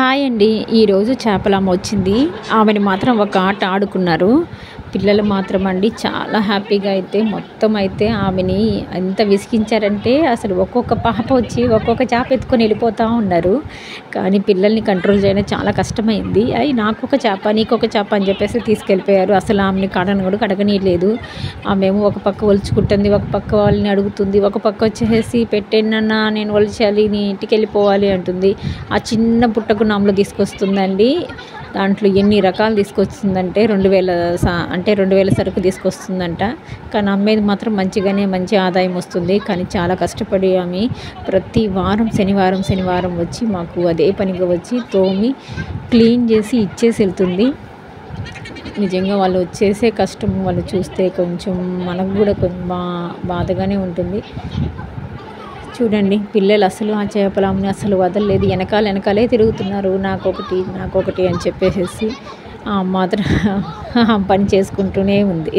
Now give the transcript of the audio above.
Hi అండి. ఈరోజు చేపలమ్మ వచ్చింది. ఆమెని మాత్రం ఒక ఆట ఆడుకున్నారు. పిల్లలు మాత్రం అండి చాలా హ్యాపీగా అయితే మొత్తం అయితే ఆమెని ఎంత విసిగించారంటే అసలు ఒక్కొక్క పాప వచ్చి ఒక్కొక్క చేప ఎత్తుకొని వెళ్ళిపోతూ ఉన్నారు. కానీ పిల్లల్ని కంట్రోల్ చేయడం చాలా కష్టమైంది. అయి నాకొక చేప నీకొక చేప అని చెప్పేసి తీసుకెళ్ళిపోయారు. అసలు ఆమెని కూడా కడగనీయలేదు. ఆమెమో ఒక పక్క ఒలుచుకుంటుంది, ఒక పక్క వాళ్ళని అడుగుతుంది, ఒక పక్క వచ్చేసి పెట్టేనన్నా నేను ఒలిచాలి, నీ ఇంటికి వెళ్ళిపోవాలి అంటుంది. ఆ చిన్న పుట్టకు నామలో తీసుకొస్తుందండి. దాంట్లో ఎన్ని రకాలు తీసుకొస్తుందంటే 2000 సరుకు తీసుకొస్తుందంట. కానీ అమ్మేది మాత్రం మంచి ఆదాయం వస్తుంది. కానీ చాలా కష్టపడి ఆమె ప్రతి వారం శనివారం వచ్చి మాకు అదే పనిగా వచ్చి తోమి క్లీన్ చేసి ఇచ్చేసి వెళ్తుంది. నిజంగా వాళ్ళు వచ్చేసే కష్టం వాళ్ళు చూస్తే కొంచెం మనకు కూడా కొంచెం బాధగానే ఉంటుంది. చూడండి పిల్లలు అసలు ఆ చేపలమ్మని అసలు వదలలేదు. వెనకాలే తిరుగుతున్నారు. నాకొకటి అని చెప్పేసి మాత్రం పని చేసుకుంటూనే ఉంది.